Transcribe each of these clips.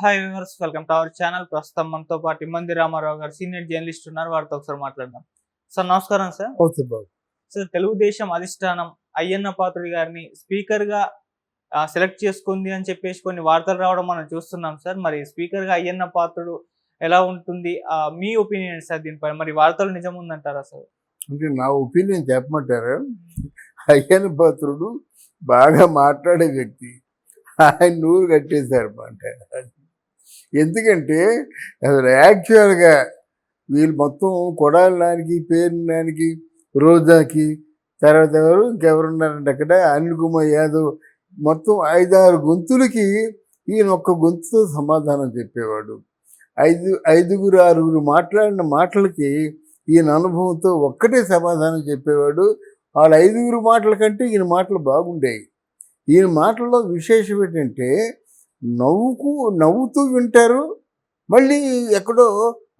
Hi viewers, welcome to our channel. ప్రస్తుతం మనతో పాటు ఇమ్మంది రామారావు గారు సీనియర్ జర్నలిస్ట్ ఉన్నారు. వారితో ఒకసారి మాట్లాడదాం. సార్ నమస్కారం సార్. ఓకే బాబు. సార్, తెలుగుదేశం అధిష్టానం అయ్యన్న పాత్రుడి గారిని స్పీకర్ గా సెలెక్ట్ చేసుకుంది అని చెప్పేసి కొన్ని వార్తలు రావడం మనం చూస్తున్నాం సార్. మరి స్పీకర్ గా అయ్యన్న పాత్రుడు ఎలా ఉంటుంది, మీ ఒపీనియన్ సార్ దీనిపై? మరి వార్తలు నిజం ఉందంటారా సార్? అంటే నా ఒపీనియన్ చెప్పమంటారా? అయ్యన్న పాత్రుడు బాగా మాట్లాడే వ్యక్తి. ఆయన నూరు కట్టేశారు మాట. ఎందుకంటే అసలు యాక్చువల్గా వీళ్ళు మొత్తం కొడాలడానికి, పేరునానికి, రోజాకి, తర్వాత ఎవరు ఇంకెవరున్నారంటే అక్కడ అనిల్ కుమార్ యాదవ్, మొత్తం 5-6 గొంతులకి ఈయన ఒక్క గొంతుతో సమాధానం చెప్పేవాడు. ఐదుగురు 6గురు మాట్లాడిన మాటలకి ఈయన అనుభవంతో ఒక్కటే సమాధానం చెప్పేవాడు. వాళ్ళ 5గురు మాటల కంటే ఈయన మాటలు బాగుండేవి. ఈయన మాటల్లో విశేషం ఏంటంటే నవ్వుతూ వింటారు, మళ్ళీ ఎక్కడో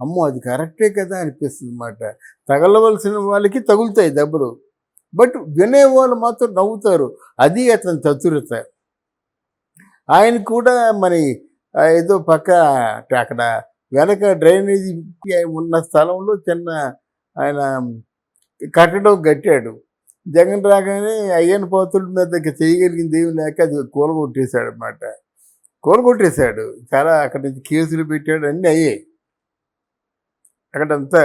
అమ్మో అది కరెక్టే కదా అనిపిస్తుంది అన్నమాట. తగలవలసిన వాళ్ళకి తగులుతాయి దెబ్బలు, బట్ వినేవాళ్ళు మాత్రం నవ్వుతారు. అది అతని చతురత. ఆయన కూడా మరి ఏదో పక్క అక్కడ వెనక డ్రైనేజీ ఉన్న స్థలంలో చిన్న ఆయన కట్టడం కట్టాడు. జగన్ రాగానే అయ్యన్న పాత్రుడి మీద చేయగలిగింది ఏమి లేక అది కూలగొట్టేశాడు అన్నమాట. కూలగొట్టేశాడు. చాలా అక్కడి నుంచి కేసులు పెట్టాడు, అన్నీ అయ్యాయి. అక్కడంతా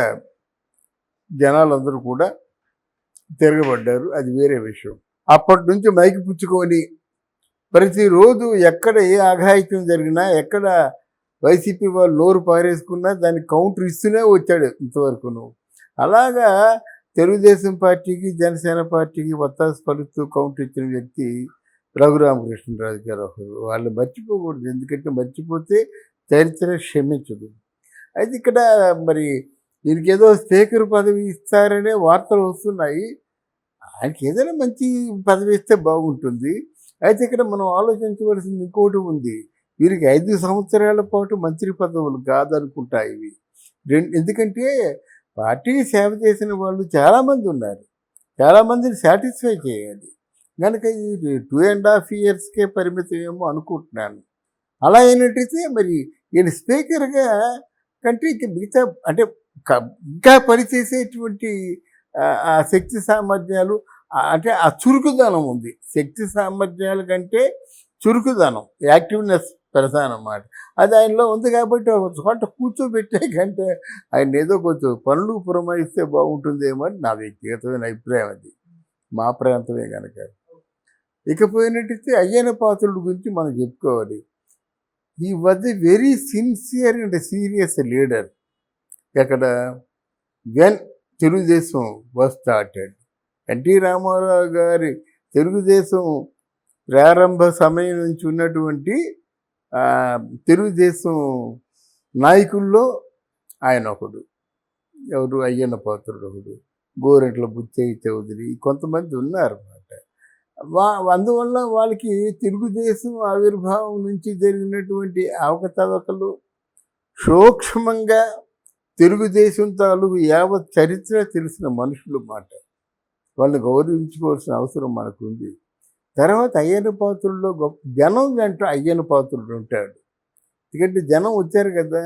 జనాలందరూ కూడా తిరగబడ్డారు, అది వేరే విషయం. అప్పటి నుంచి మైకి పుచ్చుకొని ప్రతిరోజు ఎక్కడ ఏ అఘాయిత్యం జరిగినా, ఎక్కడ వైసీపీ వాళ్ళు నోరు పారేసుకున్నా దానికి కౌంటర్ ఇస్తూనే వచ్చాడు ఇంతవరకును. అలాగా తెలుగుదేశం పార్టీకి, జనసేన పార్టీకి వత్తాసు పలుకుతూ కౌంటర్ ఇచ్చిన వ్యక్తి రఘురామకృష్ణరాజు గారు ఒకరు. వాళ్ళు మర్చిపోకూడదు, ఎందుకంటే మర్చిపోతే చరిత్ర క్షమించదు. అయితే ఇక్కడ మరి దీనికి ఏదో స్పీకర్ పదవి ఇస్తారనే వార్తలు వస్తున్నాయి. ఆయనకి ఏదైనా మంచి పదవి ఇస్తే బాగుంటుంది. అయితే ఇక్కడ మనం ఆలోచించవలసింది ఇంకోటి ఉంది. వీరికి 5 సంవత్సరాల పాటు మంత్రి పదవులు కాదనుకుంటా ఇవి. ఎందుకంటే పార్టీకి సేవ చేసిన వాళ్ళు చాలామంది ఉన్నారు, చాలామందిని సాటిస్ఫై చేయాలి. కనుక ఈ 2.5 ఇయర్స్కే పరిమితం ఏమో అనుకుంటున్నాను. అలా అయినట్టయితే మరి ఈయన స్పీకర్గా కంటే మిగతా అంటే ఇంకా పనిచేసేటువంటి ఆ శక్తి సామర్థ్యాలు, అంటే ఆ చురుకుదనం ఉంది. శక్తి సామర్థ్యాల కంటే చురుకుదనం, యాక్టివ్నెస్ ప్రధానం అన్నమాట. అది ఆయనలో ఉంది. కాబట్టి ఒక చోట కూర్చోబెట్టే కంటే ఆయన ఏదో కొంచెం పనులు పురమాయిస్తే బాగుంటుందేమో అని నా వ్యక్తిగతమైన అభిప్రాయం. అది మా ప్రాంతమే కనుక. ఇకపోయినట్టయితే అయ్యన్న పాత్రుడి గురించి మనం చెప్పుకోవాలి. He was a very sincere and serious leader. ఎక్కడ when Telugu Desam was started, NT Rama Rao గారి తెలుగుదేశం ప్రారంభ సమయం నుంచి ఉన్నటువంటి తెలుగుదేశం నాయకుల్లో ఆయన ఒకడు. ఎవరు? అయ్యన్న పాత్రుడు ఒకడు, గోరెంట్ల బుచ్చయ్య చౌదరి, కొంతమంది ఉన్నారన్నమాట. అందువల్ల వాళ్ళకి తెలుగుదేశం ఆవిర్భావం నుంచి జరిగినటువంటి అవకతవకలు, సూక్ష్మంగా తెలుగుదేశం తాలూకు యావత్ చరిత్ర తెలిసిన మనుషులు మాట. వాళ్ళని గౌరవించుకోవాల్సిన అవసరం మనకుంది. తర్వాత అయ్యన్న పాత్రుల్లో జనం వెంట అయ్యన్న పాత్రుడు ఉంటాడు. ఎందుకంటే జనం వచ్చారు కదా,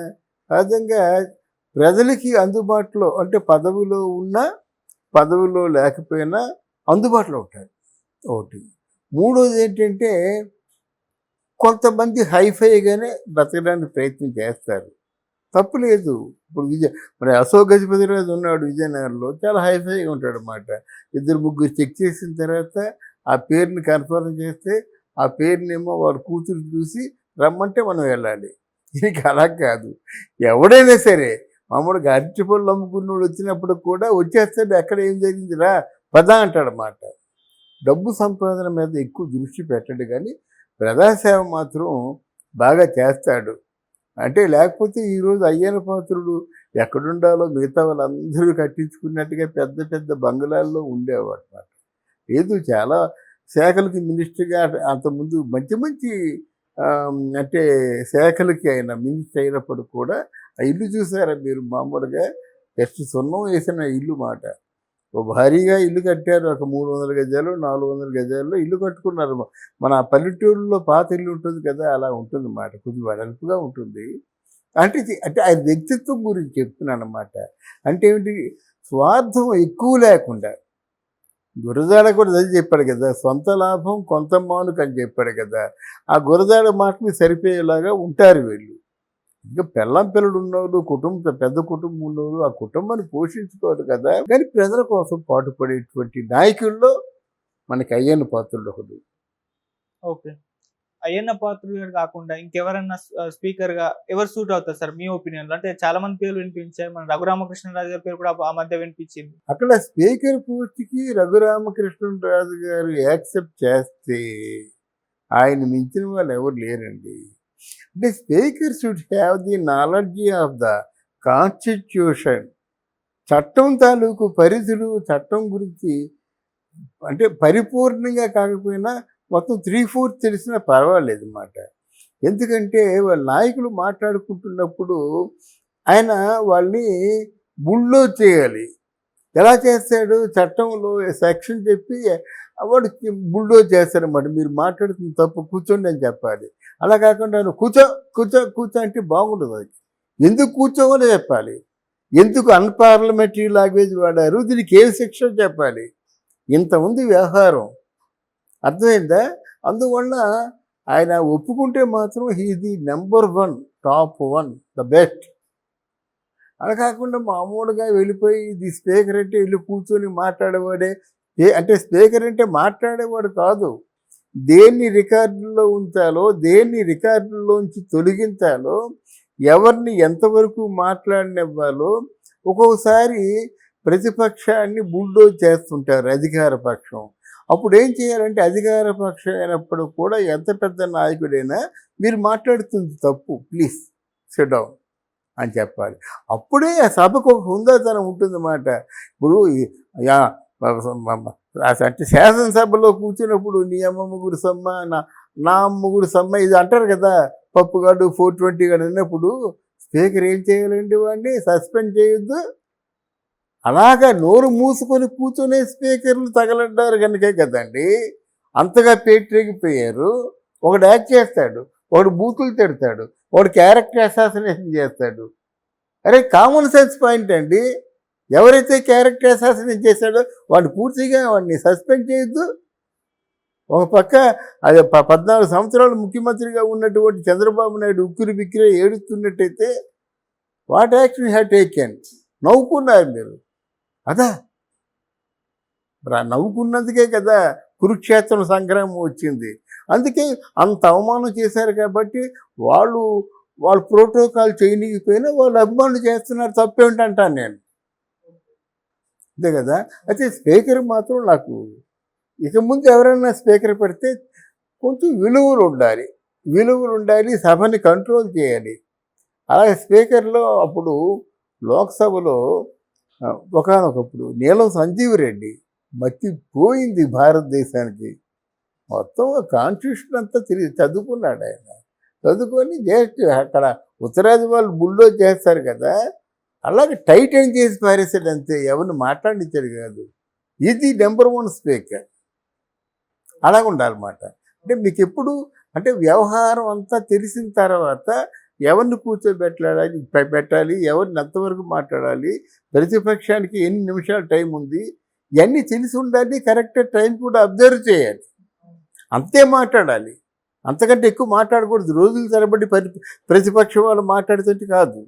సహజంగా ప్రజలకి అందుబాటులో, అంటే పదవిలో ఉన్నా పదవిలో లేకపోయినా అందుబాటులో ఉంటాడు ఒకటి. మూడోది ఏంటంటే కొంతమంది హైఫైగానే బ్రతకడానికి ప్రయత్నం చేస్తారు, తప్పు లేదు. ఇప్పుడు మరి అశోక్ గజపతిరాజు ఉన్నాడు విజయనగరంలో, చాలా హైఫైగా ఉంటాడు అన్నమాట. 2-3 చెక్ చేసిన తర్వాత ఆ పేరుని కన్ఫర్మ్ చేస్తే ఆ పేరునేమో వాళ్ళ కూతురు చూసి రమ్మంటే మనం వెళ్ళాలి. దీనికి అలా కాదు. ఎవడైనా సరే మామూలుగా అరటిపళ్ళు అమ్ముకున్నోడు వచ్చినప్పుడు కూడా వచ్చేస్తాడు, ఎక్కడ ఏం జరిగిందిరా పద అంటాడన్నమాట. డబ్బు సంపాదన మీద ఎక్కువ దృష్టి పెట్టడు, కానీ ప్రజాసేవ మాత్రం బాగా చేస్తాడు. అంటే లేకపోతే ఈరోజు అయ్యన్న పాత్రుడు ఎక్కడుండాలో మిగతా వాళ్ళందరూ కట్టించుకున్నట్టుగా పెద్ద పెద్ద బంగ్లాల్లో ఉండేవాడు అన్నమాట. లేదు, చాలా శాఖలకి మినిస్టర్గా అంతకుముందు మంచి మంచి అంటే శాఖలకి ఆయన మినిస్టర్ అయినప్పుడు కూడా ఆ ఇల్లు చూసారా మీరు? మామూలుగా జస్ట్ సున్నం వేసిన ఇల్లు మాట. ఓ భారీగా ఇల్లు కట్టారు. ఒక 300 గజాలు, 400 గజాల్లో ఇల్లు కట్టుకున్నారు. మన పల్లెటూరులో పాత ఇల్లు ఉంటుంది కదా! అలా ఉంటుందన్నమాట. కొద్దిగా వెడల్పుగా ఉంటుంది. అంటే ఆయన వ్యక్తిత్వం గురించి చెప్తున్నానన్నమాట. అంటే ఏమిటి, స్వార్థం ఎక్కువ లేకుండా. గురజాడ కూడా అదే చెప్పాడు కదా! సొంత లాభం కొంత మానుకు అని చెప్పాడు కదా! ఆ గురజాడ మాటలు సరిపోయేలాగా ఉంటారు వీళ్ళు. ఇంకా పెళ్ళాం పిల్లలు ఉన్నోళ్ళు, పెద్ద కుటుంబం ఉన్నోళ్ళు ఆ కుటుంబాన్ని పోషించుకోవాలి కదా! కానీ ప్రజల కోసం పాటుపడేటువంటి నాయకుల్లో మనకి అయ్యన్న పాత్రుడు ఒకడు. ఓకే. అయ్యన్న పాత్రుడు గారు కాకుండా ఇంకెవరన్నా స్పీకర్ గా ఎవరు సూట్ అవుతారు సార్ మీ ఒపీనియన్ లో? అంటే చాలా మంది పేర్లు వినిపించాయి. మన రఘురామకృష్ణరాజు గారి పేరు కూడా ఆ మధ్య వినిపించింది. అక్కడ స్పీకర్ పోస్ట్‌కి రఘురామకృష్ణరాజు గారు యాక్సెప్ట్ చేస్తే ఆయన మించిన వాళ్ళు ఎవరు లేరండి. అంటే speaker should have the knowledge of the constitution. చట్టం తాలూకు పరిధులు, చట్టం గురించి అంటే పరిపూర్ణంగా కాకపోయినా మొత్తం 3/4 తెలిసినా పర్వాలేదు అన్నమాట. ఎందుకంటే వాళ్ళ నాయకులు మాట్లాడుకుంటున్నప్పుడు ఆయన వాళ్ళని బుల్డోజ్ చేయాలి. ఎలా చేస్తాడు, చట్టంలో సెక్షన్ చెప్పి వాడు బుల్డోజ్ చేస్తారన్నమాట. మీరు మాట్లాడుతున్న తప్పు, కూర్చోండి అని చెప్పాలి. అలా కాకుండా నువ్వు కూర్చో కూర్చో కూర్చో అంటే బాగుండదు. అది ఎందుకు కూర్చోమని చెప్పాలి, ఎందుకు అన్పార్లమెంటరీ లాంగ్వేజ్ వాడారు, దీనికి ఏ శిక్ష చెప్పాలి. ఇంత ఉంది వ్యవహారం, అర్థమైందా? అందువల్ల ఆయన ఒప్పుకుంటే మాత్రం he is the number 1, top 1, the best. అలా కాకుండా మామూలుగా వెళ్ళిపోయి ఇది స్పీకర్ అంటే వెళ్ళి కూర్చొని మాట్లాడేవాడే. అంటే స్పీకర్ అంటే మాట్లాడేవాడు కాదు, దేన్ని రికార్డుల్లో ఉంచాలో, దేన్ని రికార్డుల్లోంచి తొలగించాలో, ఎవరిని ఎంతవరకు మాట్లాడనివ్వాలో. ఒక్కొక్కసారి ప్రతిపక్షాన్ని బుల్డోజ్ చేస్తుంటారు అధికార పక్షం. అప్పుడు ఏం చేయాలంటే అధికార పక్షం అయినప్పుడు కూడా ఎంత పెద్ద నాయకుడైనా మీరు మాట్లాడుతుంది తప్పు, ప్లీజ్ సిట్ డౌన్ అని చెప్పాలి. అప్పుడే ఆ సభకు ఒక హుందాతనం ఉంటుందన్నమాట. ఇప్పుడు అంటే శాసనసభలో కూర్చున్నప్పుడు నీ అమ్మ ముగ్గురు సమ్మ, నా ముగ్గురు సమ్మ ఇది అంటారు కదా, పప్పుగాడు 420 గాడు అన్నప్పుడు స్పీకర్ ఏం చేయాలండి, వాడిని సస్పెండ్ చేయొద్దు. అలాగా నోరు మూసుకొని కూర్చునే స్పీకర్లు తగలడ్డారు కనుకే కదండి అంతగా పేటరేగిపోయారు. ఒకడు యాక్ట్ చేస్తాడు, ఒకడు బూతులు తిడతాడు, ఒకడు క్యారెక్టర్ అసాసినేషన్ చేస్తాడు. అరే కామన్ సెన్స్ పాయింట్ అండి. ఎవరైతే క్యారెక్టర్ అసాసినేషన్ చేశాడో వాడిని పూర్తిగా వాడిని సస్పెండ్ చేయొద్దు. ఒక పక్క అది 14 సంవత్సరాలు ముఖ్యమంత్రిగా ఉన్నటువంటి చంద్రబాబు నాయుడు ఉక్కిరి బిక్కిరి ఏడుస్తున్నట్టయితే వాట్ యాక్షన్ హ్యావ్ టేకెన్? నవ్వుకున్నారు మీరు. అదా నవ్వుకున్నందుకే కదా కురుక్షేత్రం సంగ్రామం వచ్చింది. అందుకే అంత అవమానం చేశారు కాబట్టి వాళ్ళు ప్రోటోకాల్ చేయనీకపోయినా వాళ్ళు అభిమానులు చేస్తున్నారు, తప్పేంటంటాను నేను. అంతే కదా. అయితే స్పీకర్ మాత్రం నాకు ఇక ముందు ఎవరైనా స్పీకర్ పెడితే కొంచెం విలువలు ఉండాలి, సభని కంట్రోల్ చేయాలి. అలాగే స్పీకర్లో అప్పుడు లోక్సభలో ఒకనొకప్పుడు నీలం సంజీవ్ రెడ్డి మర్చిపోయింది భారతదేశానికి. మొత్తం కాన్స్టిట్యూషన్ అంతా చదువుకున్నాడు ఆయన. చదువుకొని జస్ట్ అక్కడ ఉత్తరాది వాళ్ళు బుల్డోజ్ చేస్తారు కదా, అలాగే టైటన్ చేసి పారేసాడు అంతే, ఎవరిని మాట్లాడించాడు కాదు. ఇది నెంబర్ 1 స్పీకర్. అలాగ ఉండాలన్నమాట. అంటే మీకు ఎప్పుడు అంటే వ్యవహారం అంతా తెలిసిన తర్వాత ఎవరిని పెట్టాలి, ఎవరిని ఎంతవరకు మాట్లాడాలి, ప్రతిపక్షానికి ఎన్ని నిమిషాలు టైం ఉంది, ఇవన్నీ తెలిసి ఉండాలి. కరెక్ట్ టైం కూడా అబ్జర్వ్ చేయాలి, అంతే మాట్లాడాలి. అంతకంటే ఎక్కువ మాట్లాడకూడదు. రోజుల తరబడి ప్రతిపక్షం వాళ్ళు మాట్లాడుతుంటే కాదు.